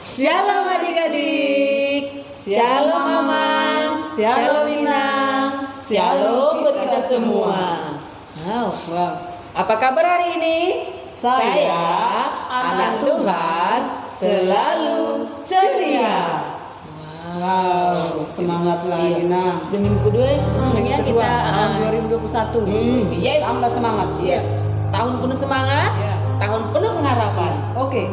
Shalom adik-adik, Shalom Mama, Shalom Inang, Shalom buat kita semua. Wow. Apa kabar hari ini? Saya anak Tuhan selalu ceria. Wow, semangat lagi nah. Sudah minggu kedua ya kita 2021. Yes. Tambah semangat. Yes. Tahun penuh semangat, tahun penuh pengharapan. Oke.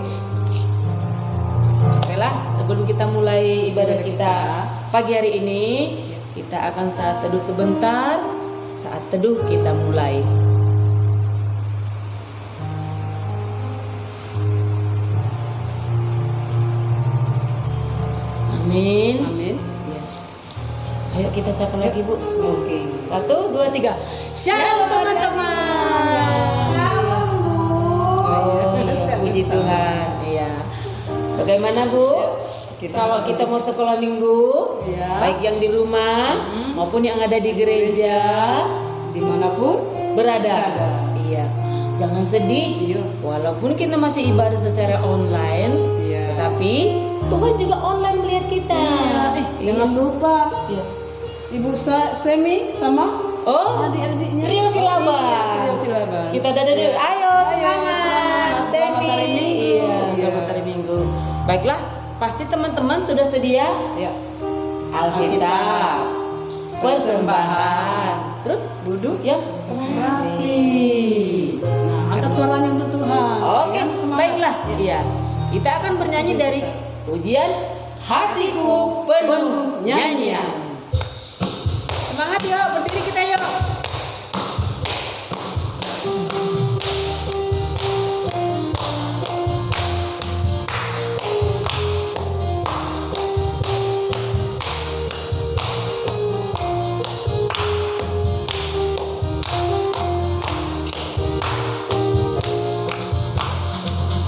Baiklah, sebelum kita mulai ibadah kita pagi hari ini, kita akan saat teduh sebentar. Saat teduh kita mulai. Amin. Amin. Ya. Ayo kita sapa lagi Bu. Oke. 1, 2, 3. Shalom teman-teman. Shalom Bu. Oh, iya, puji Tuhan. Iya. Bagaimana Bu? Kalau kita mau sekolah minggu, baik yang di rumah maupun yang ada di gereja, dimanapun berada. Iya. Jangan sedih. Walaupun kita masih ibadah secara online, tetapi Tuhan juga online melihat kita. Jangan lupa. Iya. Ibu Semi sama adik-adiknya. Trio Silaban. Trio Silaban. Kita dada dulu. Ayo semangat. Selamat hari Minggu. Iya, selamat hari Minggu. Baiklah, pasti teman-teman sudah sedia? Ya. Alkitab, persembahan, terus Duduk ya rapi. Nah, angkat suaranya untuk Tuhan. Oke, Ya, semangat. baiklah. Iya, kita akan bernyanyi dari pujian Hatiku Penuh Nyanyian. Semangat yuk, berdiri kita yuk.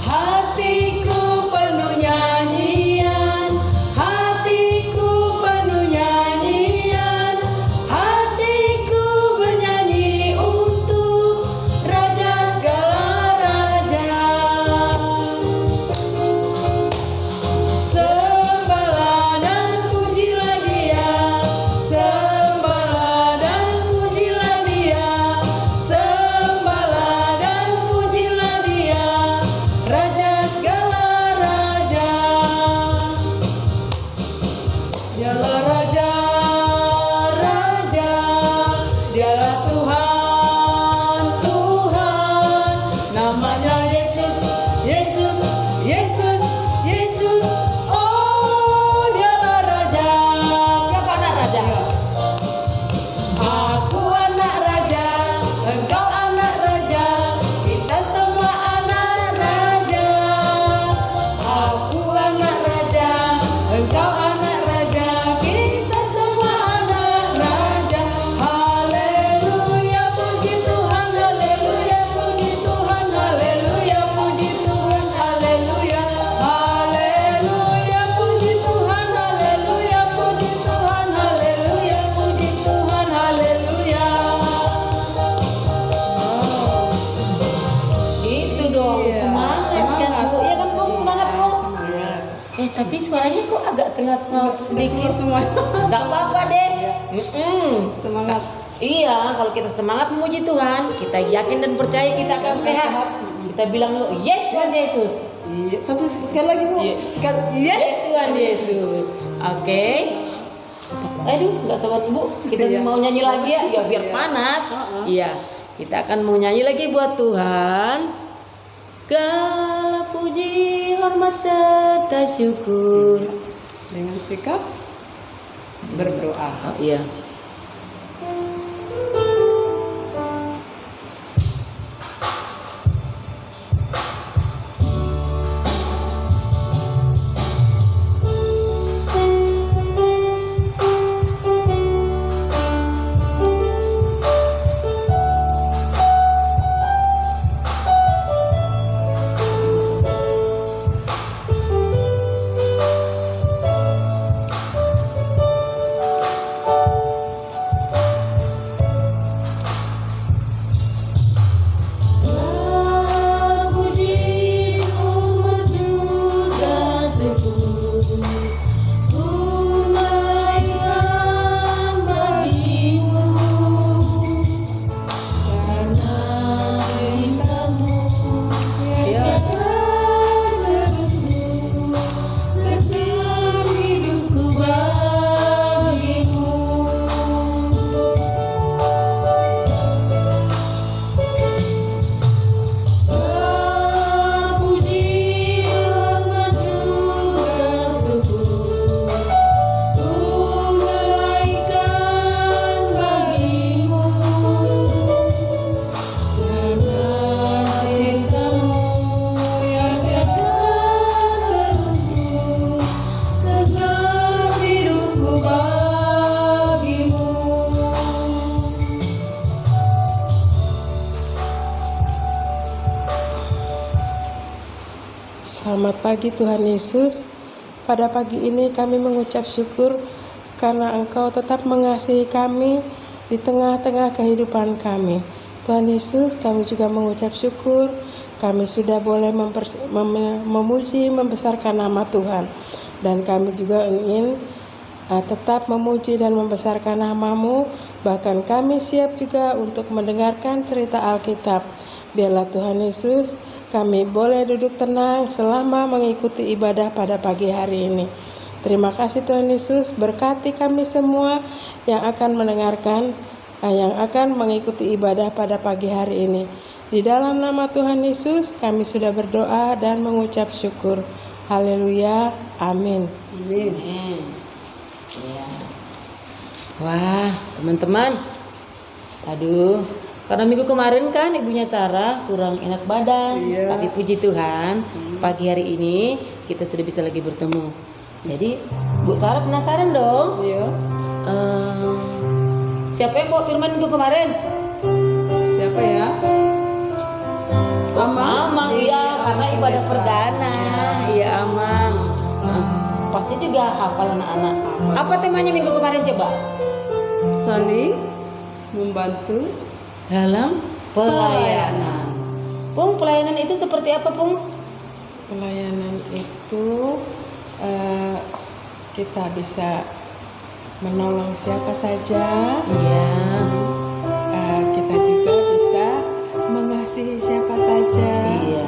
Hatiku penuh nyanyian, hatiku penuh nyanyian, hatiku bernyanyi untuk Raja segala raja. Sembahlah dan pujilah Dia, sembahlah dan pujilah Dia, sembahlah dan pujilah Dia. Raja segala raja, Dialah Raja, Raja, Dialah Tuhan, Tuhan, namanya Yesus, Yesus, Yesus, Yesus. Oh, Dialah Raja. Siapa anak raja? Aku anak raja, engkau anak raja, kita semua anak raja. Aku anak raja, engkau anak raja, kita semua anak raja. Haleluya, puji Tuhan, haleluya, puji Tuhan, haleluya, puji Tuhan, haleluya, haleluya, puji Tuhan, haleluya, puji Tuhan, haleluya, puji Tuhan, haleluya. Itu dong, semangat kan Bu. Iya kan Bu, semangat Bu. Semangat. Tapi suaranya kok agak sengah-sengah sedikit. Semua. Gak apa-apa deh. Semangat. Iya, kalau kita semangat memuji Tuhan, kita yakin dan percaya kita akan sehat. Kita bilang yuk, yes Tuhan Yesus. Iya, satu sekali lagi Bu. Yes. Yes. Tuhan Yesus. Oke. Aduh, nggak sabar Bu. Kita mau nyanyi lagi ya, biar panas. Iya, kita akan mau nyanyi lagi buat Tuhan. Segala puji, hormat serta syukur. Dengan sikap berdoa. Oh iya. Selamat pagi Tuhan Yesus. Pada pagi ini kami mengucap syukur karena Engkau tetap mengasihi kami di tengah-tengah kehidupan kami. Tuhan Yesus, kami juga mengucap syukur kami sudah boleh memuji, membesarkan nama Tuhan. Dan kami juga ingin tetap memuji dan membesarkan nama-Mu. Bahkan kami siap juga untuk mendengarkan cerita Alkitab. Biarlah Tuhan Yesus, kami boleh duduk tenang selama mengikuti ibadah pada pagi hari ini. Terima kasih Tuhan Yesus, berkati kami semua yang akan mendengarkan, yang akan mengikuti ibadah pada pagi hari ini. Di dalam nama Tuhan Yesus, kami sudah berdoa dan mengucap syukur. Haleluya, amin. Amin. Ya. Wah, teman-teman. Aduh, karena minggu kemarin kan ibunya Sarah kurang enak badan, Iya. tapi puji Tuhan pagi hari ini kita sudah bisa lagi bertemu. Jadi Bu Sarah penasaran dong, Iya. siapa yang bawa firman minggu kemarin? Siapa ya? Amang, iya, karena ibadah perdana, iya Amang. Pasti juga hafal anak-anak. Apa temanya minggu kemarin coba? Saling membantu Dalam pelayanan. Pung, pelayanan itu seperti apa, Pung? Pelayanan itu kita bisa menolong siapa saja. Iya. Kita juga bisa mengasihi siapa saja. Iya.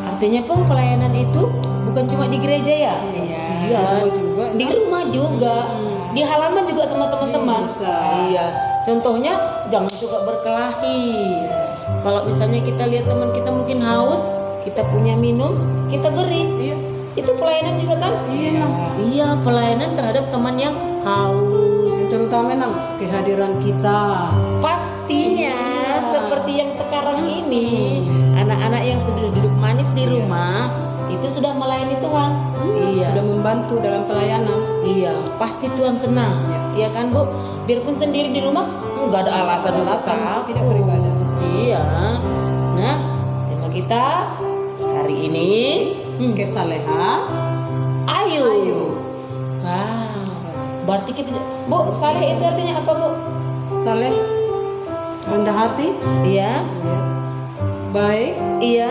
Artinya, Pung, pelayanan itu bukan cuma di gereja ya? Iya. Iya. juga. Di rumah juga. Di halaman juga sama teman-teman. Bisa. Iya. Contohnya jangan suka berkelahi. Kalau misalnya kita lihat teman kita mungkin haus, kita punya minum, kita beri. Iya. Itu pelayanan juga kan? Iya. Iya, pelayanan terhadap teman yang haus. Yang terutama nang kehadiran kita. Pastinya seperti yang sekarang ini, anak-anak yang sudah duduk manis di rumah itu sudah melayani Tuhan. Iya. Sudah membantu dalam pelayanan. Iya, pasti Tuhan senang. Iya kan, Bu? Biarpun sendiri di rumah, nggak ada alasan untuk Alasan sakit. tidak beribadah. Iya. Nah, tema kita hari ini Kesalehan. ayo. Ayo. Wow. Berarti kita, Bu, saleh itu artinya apa, Bu? Saleh. Rendah hati. Iya. Baik. Iya.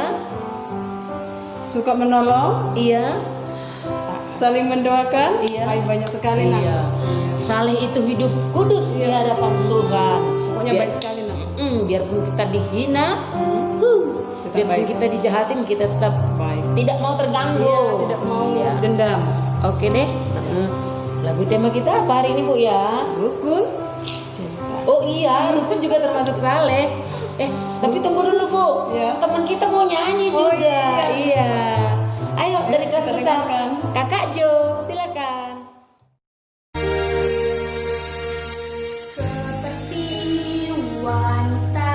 Suka menolong. Iya. Saling mendoakan. Iya. Ay, banyak sekali nang. Iya. Saleh itu hidup kudus di hadapan Tuhan. Pokoknya Biar- baik sekali nang. biarpun kita dihina, Tetap biarpun baik. kita dijahatin, kita tetap Baik. tidak mau terganggu. Iya, tidak mau Iya. dendam. Oke deh. Lagu tema kita apa hari ini, Bu ya? Rukun. Cinta. Oh iya, rukun juga termasuk saleh. Tapi tunggu dulu, Bu. Iya. Teman kita mau nyanyi Oh, juga. Iya. Ayo dari kelas kita besar. dengarkan. Kakak Jo, silakan. Seperti wanita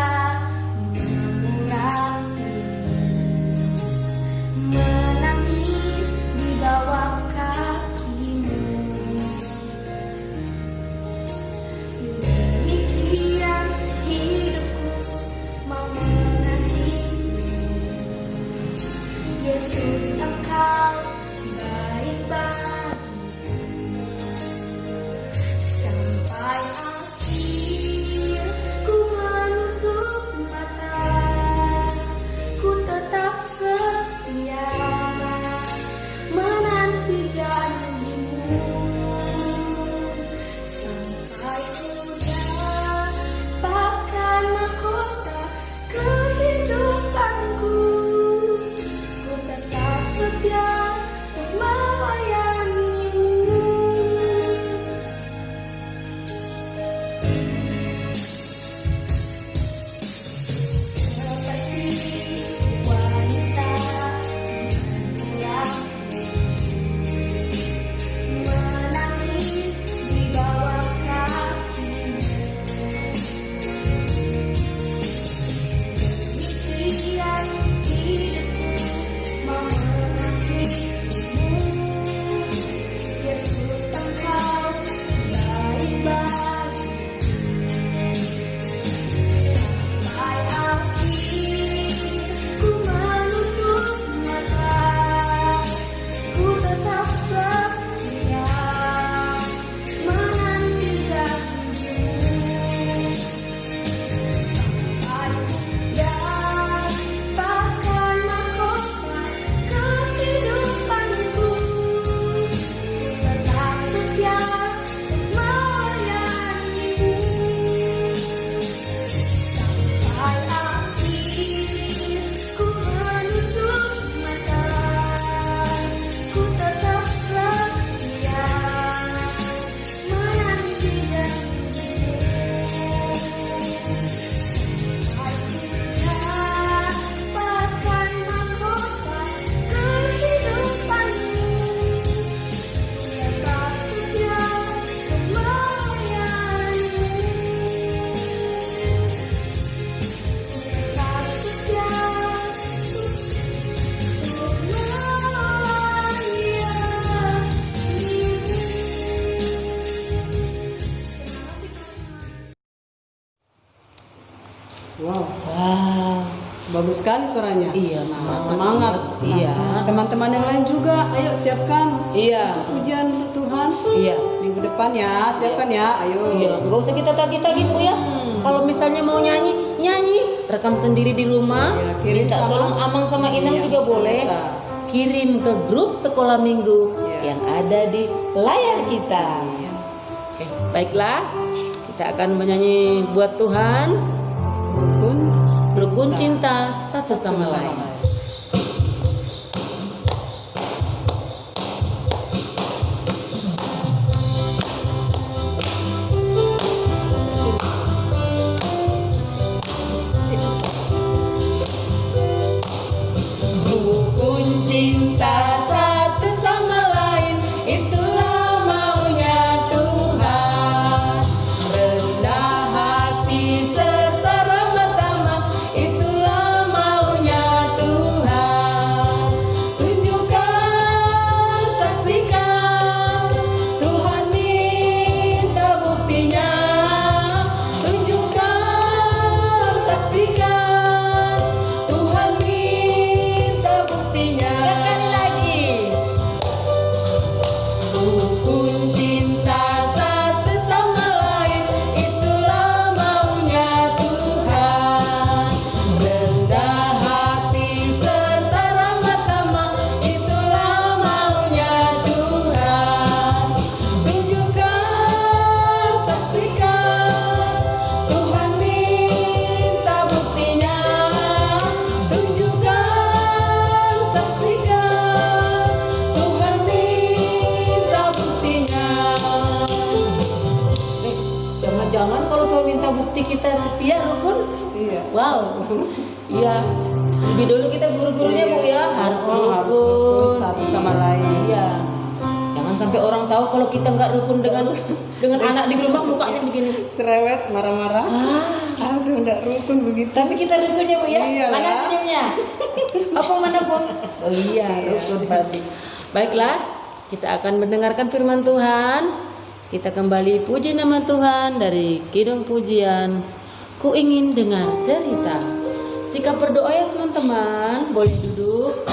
mengurapi, menangis di bawah kakimu. Demikian hidupku mau mengasihimu. Yesus, Engkau baik bagiku. Sampai akhir ku menutup mata, ku tetap setia menanti janjimu. Sampai dapatkan mahkota kehidupanku, ku tetap setia Bagus sekali suaranya. Iya, Nah, semangat. semangat. Iya. Teman-teman yang lain juga, ayo siapkan Iya. untuk pujian untuk Tuhan. Iya. Minggu depan ya, siapkan ya. Ayo. Iya, nggak usah kita tagih-tagih Bu ya. Kalau misalnya mau nyanyi, nyanyi, rekam sendiri di rumah. Iya, kirim Minta sama- tolong Amang sama Inang Iya, juga boleh. bisa. Kirim ke grup sekolah minggu Iya. yang ada di layar kita. Iya. Oke, baiklah. Kita akan menyanyi buat Tuhan. Rukun cinta satu sama lain. Rukun cinta satu sama lain, itulah maunya Tuhan. Rendah hati serta ramah tamah, itulah maunya Tuhan. Tunjukkan, saksikan, Tuhan minta buktinya. Tunjukkan, saksikan, Tuhan minta buktinya. Sekali lagi. Rukun cinta satu sama lain, itulah maunya Tuhan. Rendah hati serta ramah tamah, itulah maunya Tuhan. Tunjukkan, saksikan, Tuhan minta buktinya. Tunjukkan, saksikan, Tuhan minta buktinya. Jangan-jangan kalau Tuhan minta bukti kita setia rukun? Iya. Wow. Iya. Lebih dulu kita guru-gurunya Bu ya harus Oh, harus rukun satu sama lain. Iya. Jangan sampai orang tahu kalau kita nggak rukun dengan anak di rumah mukanya begini. Cerewet, marah-marah. Aduh, enggak rukun begitu. Tapi kita rukunnya Bu ya. Iyalah. Mana senyumnya? Apa mana pun? Oh iya, rukun berarti. Baiklah, kita akan mendengarkan firman Tuhan. Kita kembali puji nama Tuhan dari Kidung Pujian. Ku ingin dengar cerita. Sikap berdoa ya teman-teman. Boleh duduk.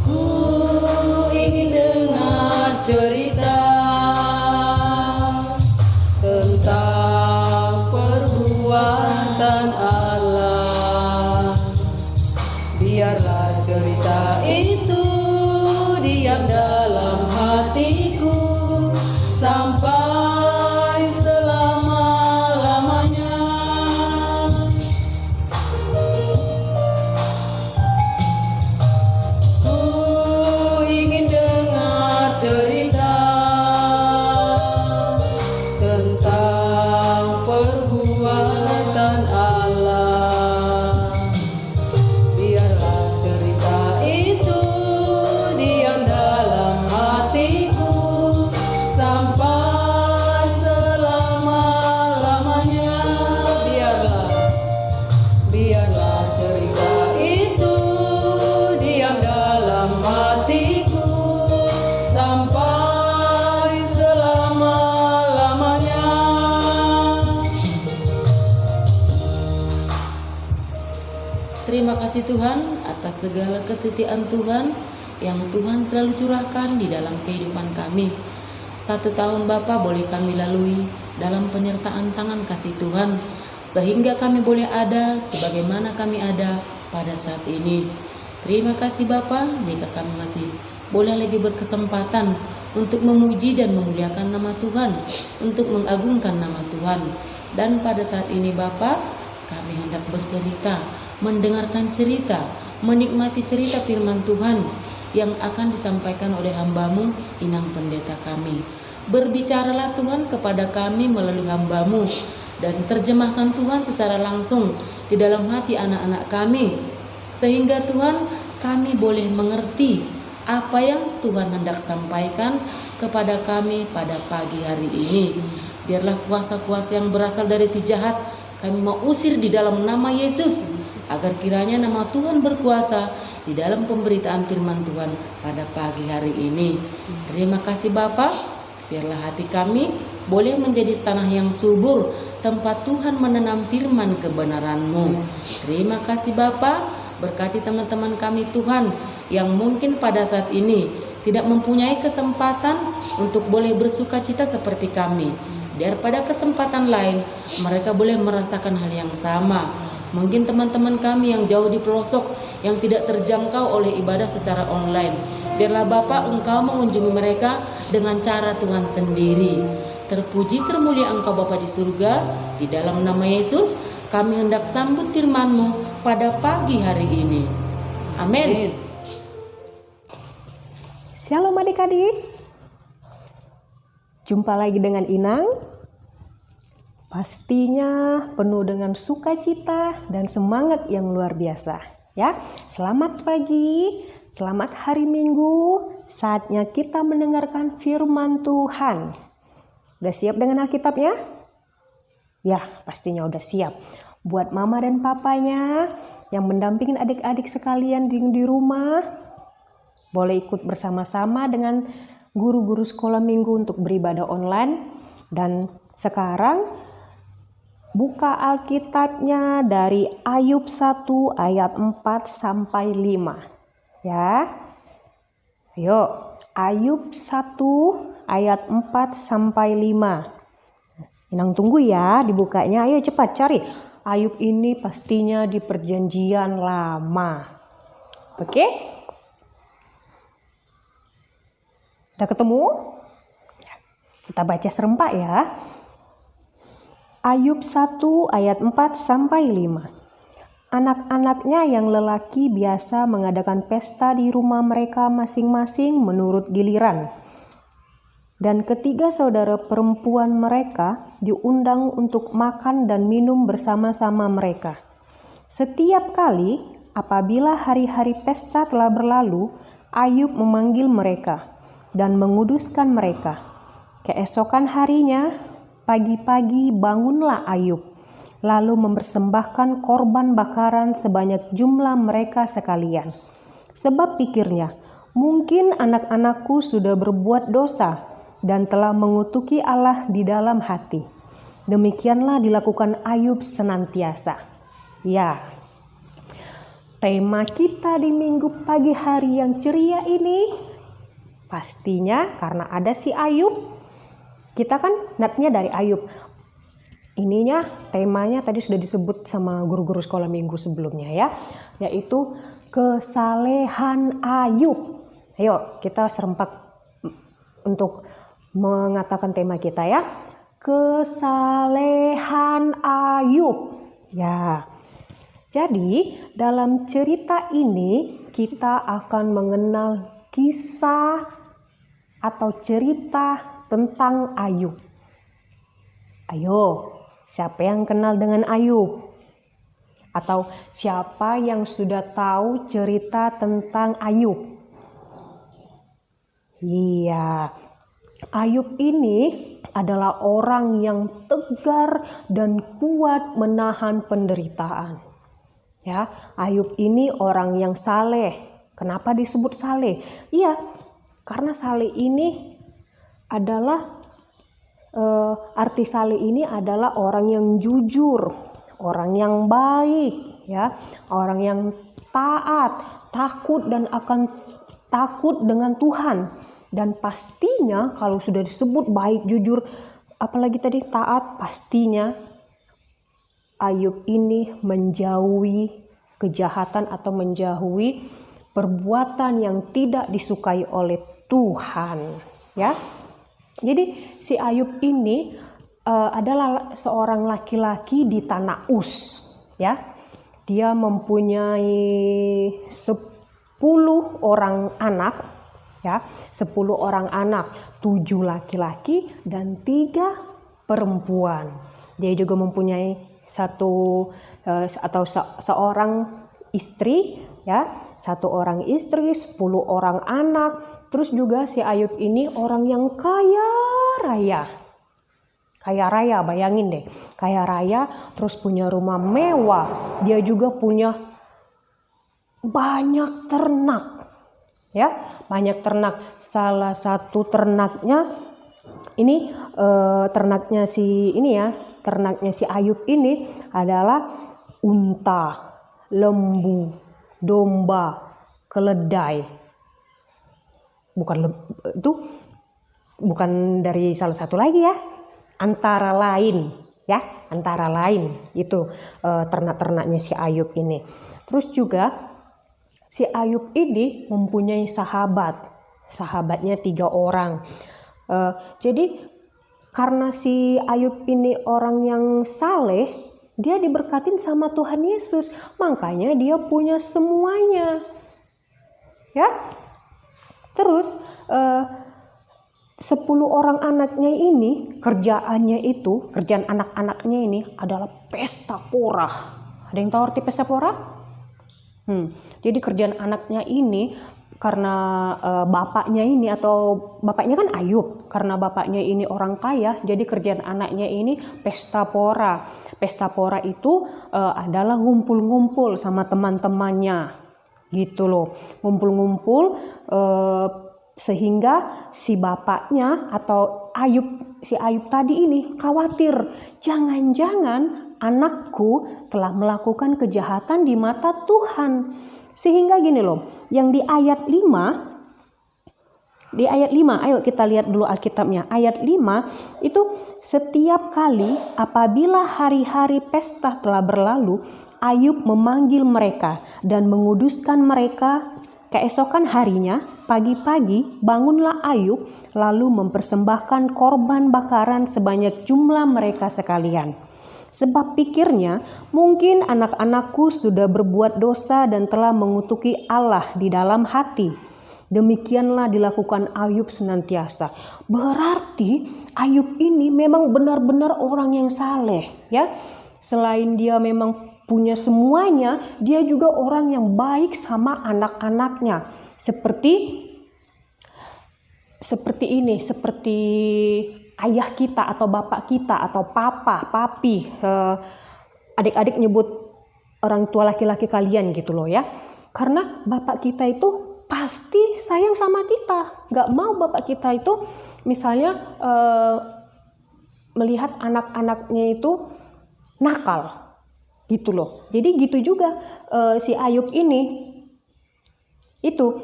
Ku ingin dengar cerita tentang perbuatan Allah. Biarlah cerita itu diam dalam hatiku sampai selama-lamanya. Ku ingin dengar cerita tentang perbuatan Allah. Biarlah cerita itu diam dalam hatiku sampai selama-lamanya. Biarlah cerita itu diam dalam hatiku sampai selama-lamanya. Terima kasih Tuhan atas segala kesetiaan Tuhan yang Tuhan selalu curahkan di dalam kehidupan kami. 1 tahun Bapa boleh kami lalui dalam penyertaan tangan kasih Tuhan, sehingga kami boleh ada sebagaimana kami ada pada saat ini. Terima kasih Bapa jika kami masih boleh lagi berkesempatan untuk memuji dan memuliakan nama Tuhan, untuk mengagungkan nama Tuhan. Dan pada saat ini Bapa, kami hendak bercerita, mendengarkan cerita, menikmati cerita firman Tuhan yang akan disampaikan oleh hamba-Mu, Inang Pendeta kami. Berbicaralah Tuhan kepada kami melalui hamba-Mu, dan terjemahkan Tuhan secara langsung di dalam hati anak-anak kami, sehingga Tuhan kami boleh mengerti apa yang Tuhan hendak sampaikan kepada kami pada pagi hari ini. Biarlah kuasa-kuasa yang berasal dari si jahat kami mau usir di dalam nama Yesus, agar kiranya nama Tuhan berkuasa di dalam pemberitaan firman Tuhan pada pagi hari ini. Terima kasih Bapa, biarlah hati kami boleh menjadi tanah yang subur, tempat Tuhan menanam firman kebenaran-Mu. Terima kasih Bapa, berkati teman-teman kami Tuhan yang mungkin pada saat ini tidak mempunyai kesempatan untuk boleh bersuka cita seperti kami. Biar pada kesempatan lain mereka boleh merasakan hal yang sama. Mungkin teman-teman kami yang jauh di pelosok, yang tidak terjangkau oleh ibadah secara online, biarlah Bapa Engkau mengunjungi mereka dengan cara Tuhan sendiri. Terpuji termulia Engkau Bapa di surga. Di dalam nama Yesus kami hendak sambut firman-Mu pada pagi hari ini. Amin. Shalom adik-adik. Jumpa lagi dengan Inang. Pastinya penuh dengan sukacita dan semangat yang luar biasa. Ya, selamat pagi, selamat hari Minggu. Saatnya kita mendengarkan firman Tuhan. Udah siap dengan Alkitabnya? Ya, pastinya udah siap. Buat mama dan papanya yang mendampingin adik-adik sekalian di rumah, boleh ikut bersama-sama dengan guru-guru sekolah minggu untuk beribadah online. Dan sekarang buka Alkitabnya dari Ayub 1 ayat 4 sampai 5. Ya. Ayo, Ayub 1 ayat 4 sampai 5. Inang tunggu ya dibukanya. Ayo cepat cari. Ayub ini pastinya di perjanjian lama. Oke? Udah ketemu? Kita baca serempak ya. Ayub 1 ayat 4 sampai 5. Anak-anaknya yang lelaki biasa mengadakan pesta di rumah mereka masing-masing menurut giliran. Dan ketiga saudara perempuan mereka diundang untuk makan dan minum bersama-sama mereka. Setiap kali apabila hari-hari pesta telah berlalu, Ayub memanggil mereka dan menguduskan mereka. Keesokan harinya, pagi-pagi bangunlah Ayub, lalu mempersembahkan korban bakaran sebanyak jumlah mereka sekalian. Sebab pikirnya, mungkin anak-anakku sudah berbuat dosa dan telah mengutuki Allah di dalam hati. Demikianlah dilakukan Ayub senantiasa. Ya, tema kita di minggu pagi hari yang ceria ini, pastinya karena ada si Ayub. Kita kan natnya dari Ayub. Ininya temanya tadi sudah disebut sama guru-guru sekolah minggu sebelumnya ya, yaitu kesalehan Ayub. Ayo kita serempak untuk mengatakan tema kita ya. Kesalehan Ayub. Ya. Jadi dalam cerita ini kita akan mengenal kisah atau cerita tentang Ayub. Ayo, siapa yang kenal dengan Ayub? Atau siapa yang sudah tahu cerita tentang Ayub? Iya, Ayub ini adalah orang yang tegar dan kuat menahan penderitaan. Ya, Ayub ini orang yang saleh. Kenapa disebut saleh? Iya, karena saleh ini adalah arti saleh ini adalah orang yang jujur, orang yang baik, ya, orang yang taat, takut dan akan takut dengan Tuhan. Dan pastinya kalau sudah disebut baik, jujur, apalagi tadi taat, pastinya Ayub ini menjauhi kejahatan atau menjauhi perbuatan yang tidak disukai oleh Tuhan, ya. Jadi si Ayub ini adalah seorang laki-laki di tanah Uz, ya. Dia mempunyai 10 orang anak, ya, 10 orang anak, 7 laki-laki dan 3 perempuan. Dia juga mempunyai seorang istri ya, 1 orang istri, 10 orang anak. Terus juga si Ayub ini orang yang kaya raya. Kaya raya, bayangin deh, kaya raya, terus punya rumah mewah. Dia juga punya banyak ternak, ya, banyak ternak. Salah satu ternaknya ini ternaknya si ini ya, ternaknya si Ayub ini adalah unta, lembu, domba, keledai. Itu bukan dari salah satu lagi ya. Antara lain ya, antara lain itu ternak-ternaknya si Ayub ini. Terus juga si Ayub ini mempunyai sahabatnya 3 orang. Jadi karena si Ayub ini orang yang saleh, dia diberkatin sama Tuhan Yesus, makanya dia punya semuanya. Ya. Terus 10 orang anaknya ini, kerjaan anak-anaknya ini adalah pesta pora. Ada yang tahu arti pesta pora? Jadi kerjaan anaknya ini karena bapaknya kan Ayub, karena bapaknya ini orang kaya, jadi kerjaan anaknya ini pesta pora. Pesta pora itu adalah ngumpul-ngumpul sama teman-temannya, gitu loh, ngumpul-ngumpul. Sehingga si bapaknya atau si Ayub tadi ini khawatir, jangan-jangan anakku telah melakukan kejahatan di mata Tuhan. Sehingga gini loh, yang di ayat 5, ayo kita lihat dulu Alkitabnya. Ayat 5 itu, setiap kali apabila hari-hari pesta telah berlalu, Ayub memanggil mereka dan menguduskan mereka. Keesokan harinya, pagi-pagi bangunlah Ayub lalu mempersembahkan korban bakaran sebanyak jumlah mereka sekalian. Sebab pikirnya, mungkin anak-anakku sudah berbuat dosa dan telah mengutuki Allah di dalam hati. Demikianlah dilakukan Ayub senantiasa. Berarti Ayub ini memang benar-benar orang yang saleh, ya. Selain dia memang punya semuanya, dia juga orang yang baik sama anak-anaknya. Seperti ayah kita atau bapak kita atau papa, papi, adik-adik nyebut orang tua laki-laki kalian gitu loh ya. Karena bapak kita itu pasti sayang sama kita. Gak mau bapak kita itu misalnya melihat anak-anaknya itu nakal. Gitu loh. Jadi gitu juga si Ayub ini itu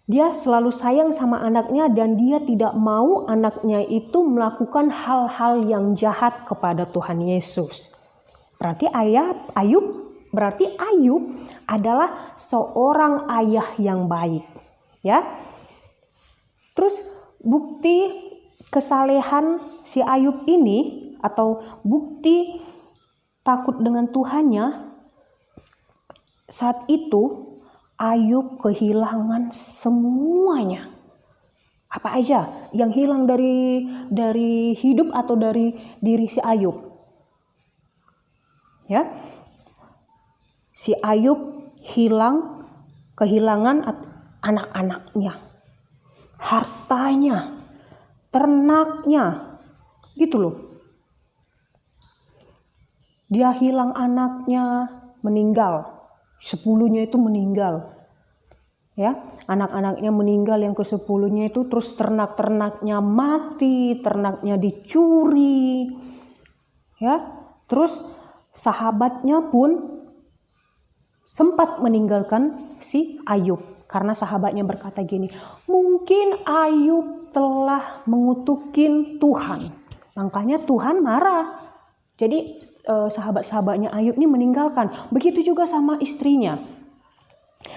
dia selalu sayang sama anaknya dan dia tidak mau anaknya itu melakukan hal-hal yang jahat kepada Tuhan Yesus. Berarti Ayub adalah seorang ayah yang baik, ya. Terus bukti kesalehan si Ayub ini atau bukti takut dengan Tuhannya, saat itu Ayub kehilangan semuanya. Apa aja yang hilang dari hidup atau dari diri si Ayub? Ya. Si Ayub kehilangan anak-anaknya, hartanya, ternaknya, gitu loh. Dia hilang anaknya, meninggal. 10-nya itu meninggal. Ya, anak-anaknya meninggal, yang ke-10-nya itu, terus ternak-ternaknya mati, ternaknya dicuri. Ya, terus sahabatnya pun sempat meninggalkan si Ayub karena sahabatnya berkata gini, mungkin Ayub telah mengutukin Tuhan. Makanya Tuhan marah. Jadi sahabat-sahabatnya Ayub ini meninggalkan. Begitu juga sama istrinya.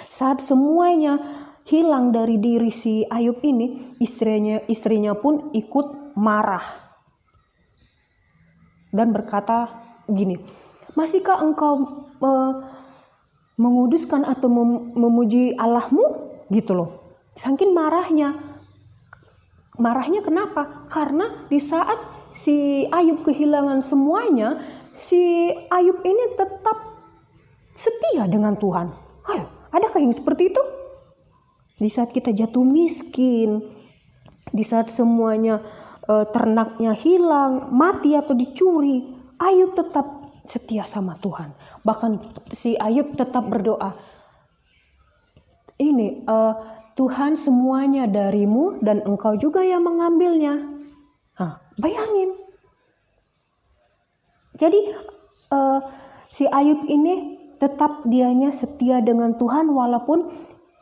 Saat semuanya hilang dari diri si Ayub ini, istrinya pun ikut marah dan berkata gini, masihkah engkau menguduskan atau memuji Allahmu? Gitu loh. Saking marahnya. Marahnya kenapa? Karena di saat si Ayub kehilangan semuanya, si Ayub ini tetap setia dengan Tuhan. Ayo, Adakah yang seperti itu? Di saat kita jatuh miskin, di saat semuanya ternaknya hilang, mati atau dicuri, Ayub tetap setia sama Tuhan. Bahkan si Ayub tetap berdoa, ini Tuhan, semuanya darimu dan engkau juga yang mengambilnya. Bayangin. Jadi si Ayub ini tetap dianya setia dengan Tuhan walaupun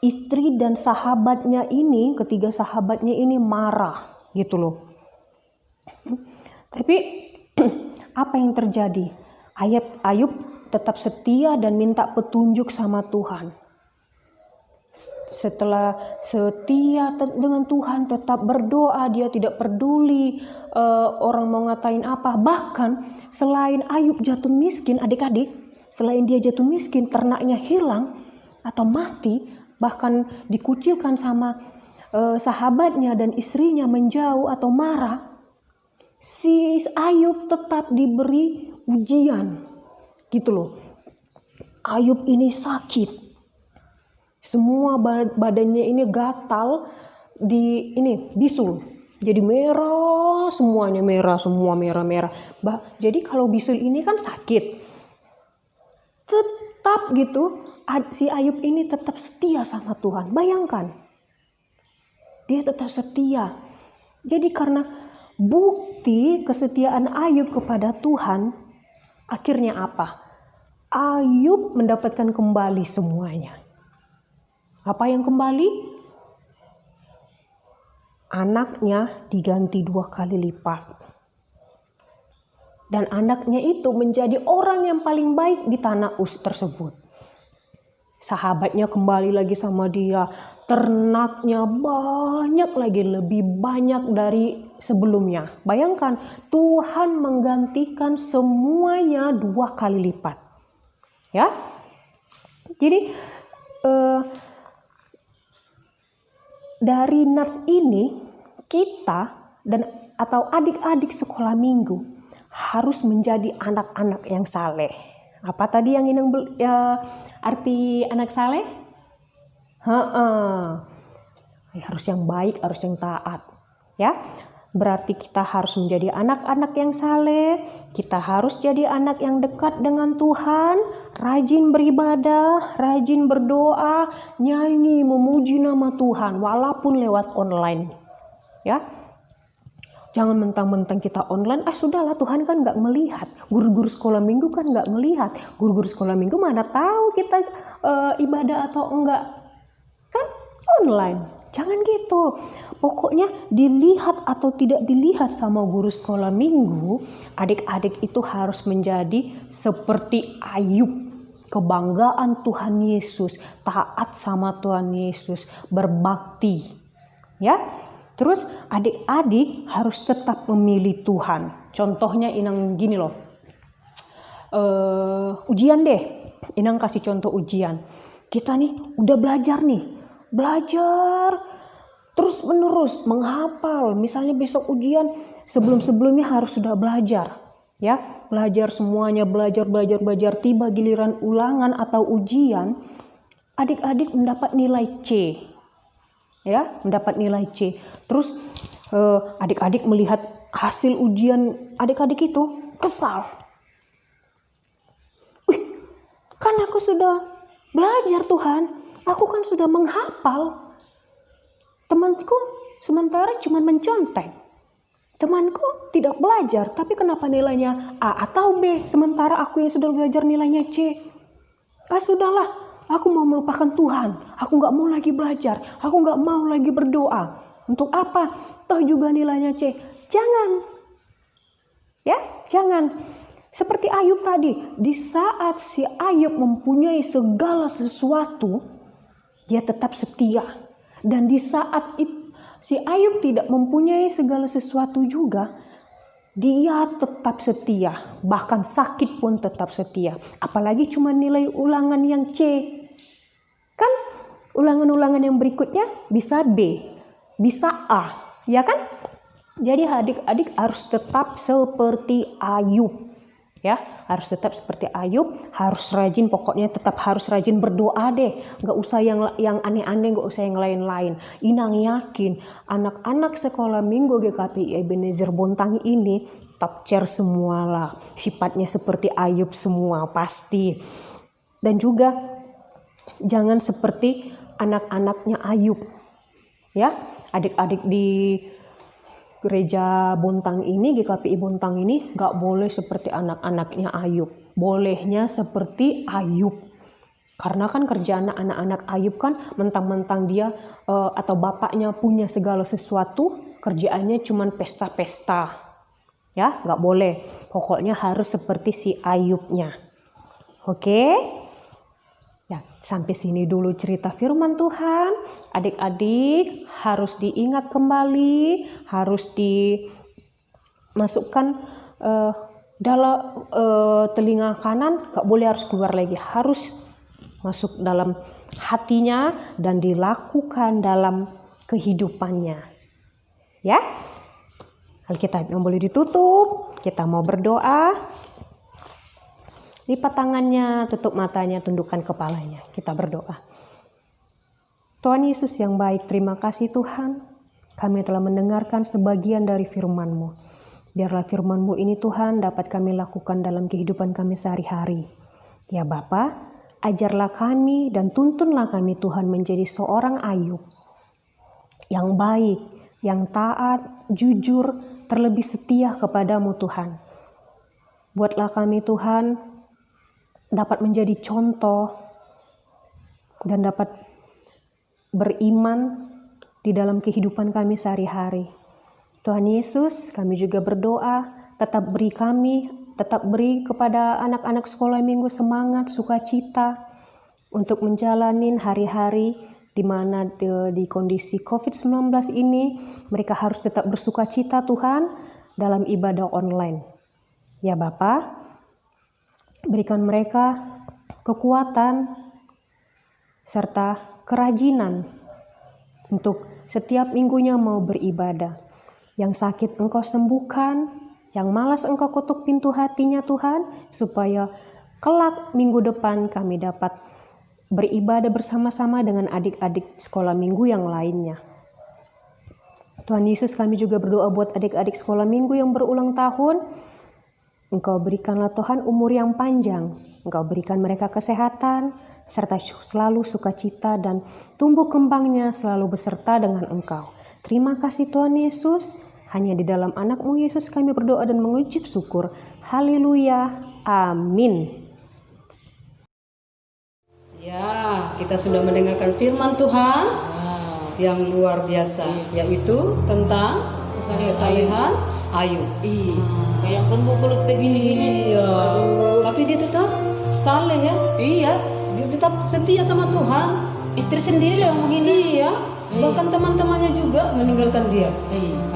istri dan sahabatnya ini, ketiga sahabatnya ini marah gitu loh. Tapi apa yang terjadi? Ayub tetap setia dan minta petunjuk sama Tuhan. Setelah setia dengan Tuhan, tetap berdoa, dia tidak peduli orang mau ngatain apa. Bahkan selain Ayub jatuh miskin, adik-adik, selain dia jatuh miskin, ternaknya hilang atau mati, bahkan dikucilkan sama sahabatnya dan istrinya menjauh atau marah, si Ayub tetap diberi ujian gitu loh. Ayub ini sakit, semua badannya ini gatal, bisul, jadi merah, semuanya merah, semua merah. Jadi kalau bisul ini kan sakit, tetap gitu si Ayub ini tetap setia sama Tuhan. Bayangkan, dia tetap setia. Jadi karena bukti kesetiaan Ayub kepada Tuhan, akhirnya apa? Ayub mendapatkan kembali semuanya. Apa yang kembali? Anaknya diganti 2 kali lipat. Dan anaknya itu menjadi orang yang paling baik di tanah Uz tersebut. Sahabatnya kembali lagi sama dia. Ternaknya banyak lagi, lebih banyak dari sebelumnya. Bayangkan, Tuhan menggantikan semuanya 2 kali lipat. Ya, jadi dari nars ini kita atau adik-adik sekolah minggu harus menjadi anak-anak yang saleh. Apa tadi yang arti anak saleh? Harus yang baik, harus yang taat. Ya, berarti kita harus menjadi anak-anak yang saleh. Kita harus jadi anak yang dekat dengan Tuhan, rajin beribadah, rajin berdoa, nyanyi, memuji nama Tuhan walaupun lewat online. Ya, jangan mentang-mentang kita online, sudahlah, Tuhan kan nggak melihat. Guru-guru sekolah minggu kan nggak melihat. Guru-guru sekolah minggu mana tahu kita ibadah atau enggak? Kan online. Jangan gitu. Pokoknya dilihat atau tidak dilihat sama guru sekolah minggu, adik-adik itu harus menjadi seperti Ayub. Kebanggaan Tuhan Yesus, taat sama Tuhan Yesus, berbakti. Ya. Terus adik-adik harus tetap memilih Tuhan. Contohnya Inang gini loh. Ujian deh. Inang kasih contoh ujian. Kita nih udah belajar terus menerus menghafal. Misalnya besok ujian, sebelumnya harus sudah belajar. Ya, belajar semuanya, belajar. Tiba giliran ulangan atau ujian, adik-adik mendapat nilai C. Ya, mendapat nilai C. Terus adik-adik melihat hasil ujian adik-adik itu kesal. Kan aku sudah belajar Tuhan, aku kan sudah menghafal. Temanku sementara cuma mencontek. Temanku tidak belajar, tapi kenapa nilainya A atau B, sementara aku yang sudah belajar nilainya C. Sudahlah, aku mau melupakan Tuhan. Aku gak mau lagi belajar. Aku gak mau lagi berdoa. Untuk apa? Toh juga nilainya C. Jangan. Ya, jangan. Seperti Ayub tadi. Di saat si Ayub mempunyai segala sesuatu, dia tetap setia. Dan di saat si Ayub tidak mempunyai segala sesuatu juga, dia tetap setia. Bahkan sakit pun tetap setia. Apalagi cuma nilai ulangan yang C. Kan ulangan-ulangan yang berikutnya bisa B, bisa A. Ya kan? Jadi adik-adik harus tetap seperti Ayub. Ya, harus tetap seperti Ayub, harus rajin, pokoknya tetap harus rajin berdoa deh. Nggak usah yang aneh-aneh, nggak usah yang lain-lain. Inang yakin anak-anak sekolah minggu GKPI Ebenezer Bontang ini top chair semua lah. Sifatnya seperti Ayub semua pasti. Dan juga jangan seperti anak-anaknya Ayub. Ya, adik-adik di gereja Bontang ini, GKPI Bontang ini nggak boleh seperti anak-anaknya Ayub. Bolehnya seperti Ayub. Karena kan kerjaan anak-anak Ayub kan mentang-mentang dia atau bapaknya punya segala sesuatu, kerjaannya cuman pesta-pesta. Ya, nggak boleh. Pokoknya harus seperti si Ayubnya. Oke? Ya, sampai sini dulu cerita firman Tuhan. Adik-adik harus diingat kembali, harus dimasukkan dalam telinga kanan, gak boleh harus keluar lagi, harus masuk dalam hatinya dan dilakukan dalam kehidupannya. Ya, Alkitab yang boleh ditutup, kita mau berdoa. Lipat tangannya, tutup matanya, tundukkan kepalanya. Kita berdoa. Tuhan Yesus yang baik, terima kasih Tuhan. Kami telah mendengarkan sebagian dari firman-Mu. Biarlah firman-Mu ini Tuhan dapat kami lakukan dalam kehidupan kami sehari-hari. Ya Bapa, ajarlah kami dan tuntunlah kami Tuhan menjadi seorang Ayub. Yang baik, yang taat, jujur, terlebih setia kepadamu Tuhan. Buatlah kami Tuhan dapat menjadi contoh dan dapat beriman di dalam kehidupan kami sehari-hari. Tuhan Yesus, kami juga berdoa, tetap beri kepada anak-anak sekolah minggu semangat, sukacita untuk menjalani hari-hari di mana di kondisi COVID-19 ini mereka harus tetap bersukacita Tuhan dalam ibadah online. Ya Bapa, berikan mereka kekuatan serta kerajinan untuk setiap minggunya mau beribadah. Yang sakit Engkau sembuhkan, yang malas Engkau ketuk pintu hatinya Tuhan, supaya kelak minggu depan kami dapat beribadah bersama-sama dengan adik-adik sekolah minggu yang lainnya. Tuhan Yesus, kami juga berdoa buat adik-adik sekolah minggu yang berulang tahun. Engkau berikanlah Tuhan umur yang panjang, Engkau berikan mereka kesehatan, serta selalu sukacita dan tumbuh kembangnya selalu beserta dengan Engkau. Terima kasih Tuhan Yesus, hanya di dalam anak-Mu Yesus kami berdoa dan mengucap syukur. Haleluya, amin. Ya, kita sudah mendengarkan firman Tuhan yang luar biasa, yaitu tentang kesalehan Ayub. Kayak kan buku begini. Iya. Tapi dia tetap saleh ya. Iya. Dia tetap setia sama Tuhan. Istri sendiri yang begini. Iya. Bahkan teman-temannya juga meninggalkan dia.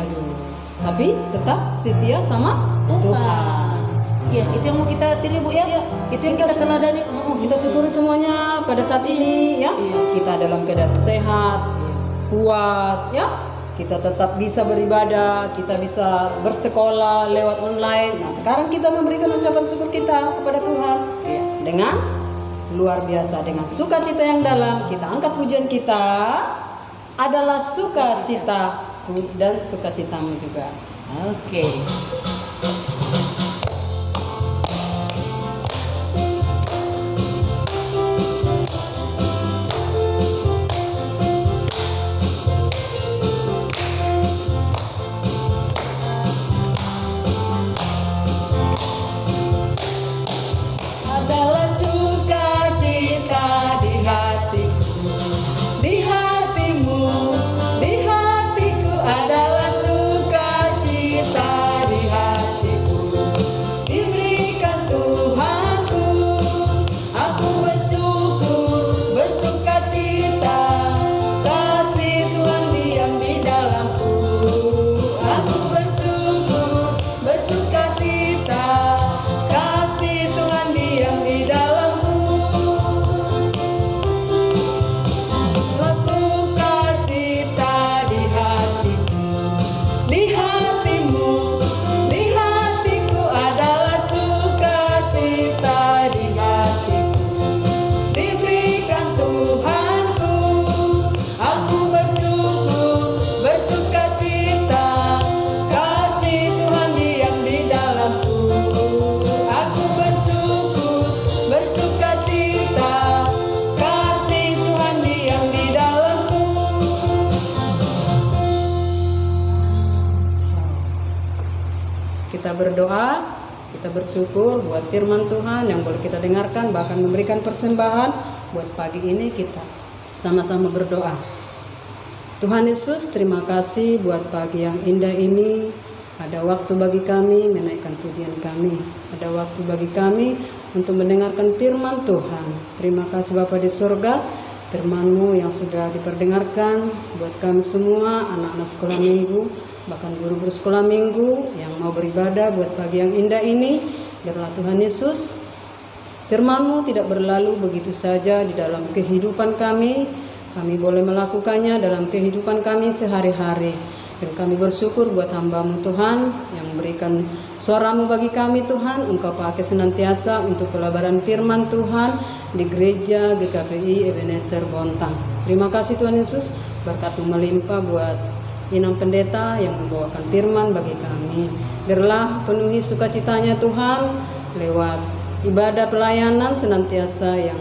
Aduh. Tapi tetap setia sama Tuhan. Iya, itu yang mau kita tiru Bu ya. Iya. Itu yang kita teladani. Kita syukuri semuanya pada saat ini ya. Kita dalam keadaan sehat, kuat ya. Kita tetap bisa beribadah, kita bisa bersekolah lewat online. Nah, sekarang kita memberikan ucapan syukur kita kepada Tuhan dengan luar biasa, dengan sukacita yang dalam. Kita angkat pujian kita adalah sukacitaku dan sukacitamu juga. Oke. Adalah sukacita di hatiku, di hatimu, di hatiku adalah sukacita di hatiku. kita berdoa, kita bersyukur buat firman Tuhan yang boleh kita dengarkan, bahkan memberikan persembahan buat pagi ini. Kita sama-sama berdoa. Tuhan Yesus, terima kasih buat pagi yang indah ini. Ada waktu bagi kami menaikkan pujian kami. Ada waktu bagi kami untuk mendengarkan firman Tuhan. Terima kasih Bapa di surga, firman-Mu yang sudah diperdengarkan buat kami semua, anak-anak sekolah minggu, bahkan guru-guru sekolah minggu yang mau beribadah buat pagi yang indah ini. Biarlah Tuhan Yesus, firman-Mu tidak berlalu begitu saja di dalam kehidupan kami. Kami boleh melakukannya dalam kehidupan kami sehari-hari. Dan kami bersyukur buat hamba-Mu Tuhan yang memberikan suara-Mu bagi kami Tuhan. Engkau pakai senantiasa untuk pelabaran firman Tuhan di gereja GKPI Ebenezer Bontang. Terima kasih Tuhan Yesus, berkat-Mu melimpah buat Inang Pendeta yang membawakan firman bagi kami. Biarlah penuhi sukacitanya Tuhan lewat ibadah pelayanan senantiasa yang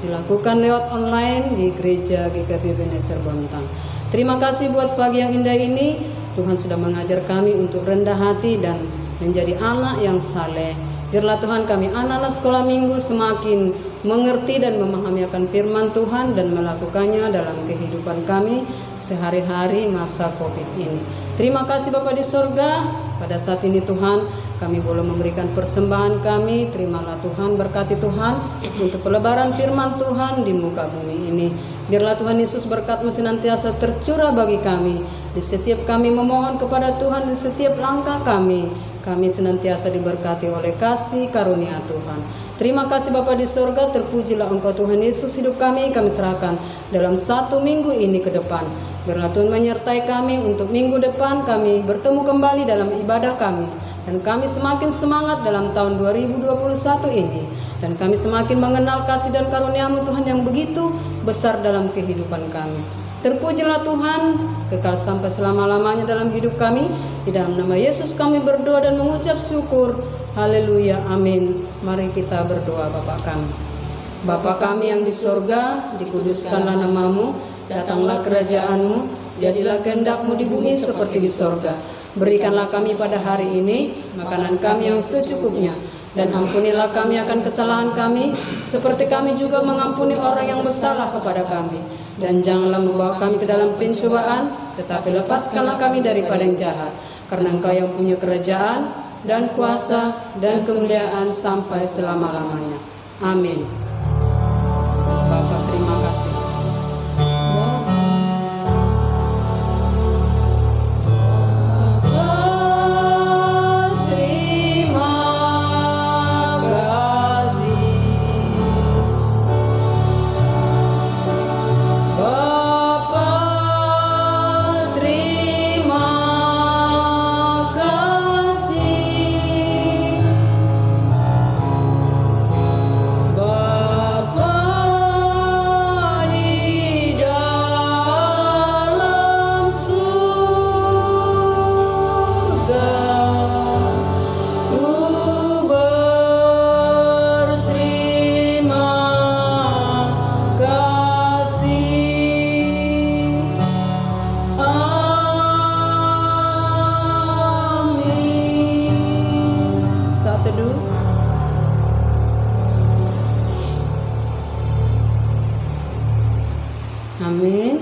dilakukan lewat online di gereja GKPI Ebenezer Bontang. Terima kasih buat pagi yang indah ini. Tuhan sudah mengajar kami untuk rendah hati dan menjadi anak yang saleh. Biarlah Tuhan kami anak-anak sekolah minggu semakin mengerti dan memahami akan firman Tuhan dan melakukannya dalam kehidupan kami sehari-hari masa COVID ini. Terima kasih Bapa di sorga. Pada saat ini Tuhan, kami boleh memberikan persembahan kami. Terimalah Tuhan, berkati Tuhan untuk pelebaran firman Tuhan di muka bumi ini. Biarlah Tuhan Yesus berkat-Mu senantiasa tercurah bagi kami. Di setiap kami memohon kepada Tuhan, di setiap langkah kami senantiasa diberkati oleh kasih karunia Tuhan. Terima kasih Bapa di sorga, terpujilah Engkau Tuhan Yesus. Hidup kami serahkan dalam 1 minggu ini ke depan. Biarlah Tuhan menyertai kami untuk minggu depan kami bertemu kembali dalam ibadah kami. Dan kami semakin semangat dalam tahun 2021 ini. Dan kami semakin mengenal kasih dan karunia-Mu Tuhan yang begitu besar dalam kehidupan kami. Terpujilah Tuhan, kekal sampai selama-lamanya dalam hidup kami. Di dalam nama Yesus kami berdoa dan mengucap syukur. Haleluya, amin. Mari kita berdoa Bapa kami. Bapa kami yang di sorga, dikuduskanlah nama-Mu, datanglah kerajaan-Mu, jadilah kehendak-Mu di bumi seperti di sorga. Berikanlah kami pada hari ini makanan kami yang secukupnya. Dan ampunilah kami akan kesalahan kami, seperti kami juga mengampuni orang yang bersalah kepada kami. Dan janganlah membawa kami ke dalam pencobaan, tetapi lepaskanlah kami daripada yang jahat. Karena Engkau yang punya kerajaan, dan kuasa, dan kemuliaan sampai selama-lamanya. Amin. Bapa, terima kasih. Amin.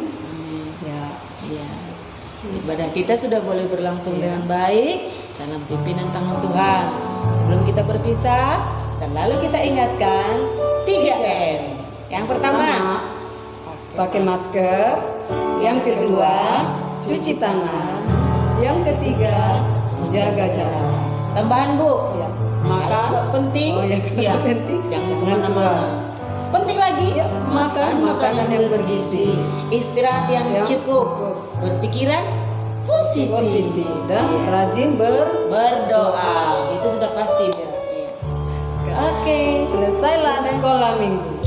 Ibadah kita sudah boleh berlangsung dengan baik dalam pimpinan tangan Tuhan. Sebelum kita berpisah, selalu kita ingatkan 3M. Yang pertama, pakai masker. Yang kedua, cuci tangan. Yang ketiga, jaga jarak. Tambahan Bu, Ya, makan makan. penting. Oh, ya, Iya. penting. Jangan kemana-mana. Penting lagi, makan makanan yang bergizi. Istirahat yang Yang cukup. Berpikiran positif. Dan rajin berdoa. Itu sudah pasti. Iya. Oke. selesailah sekolah minggu.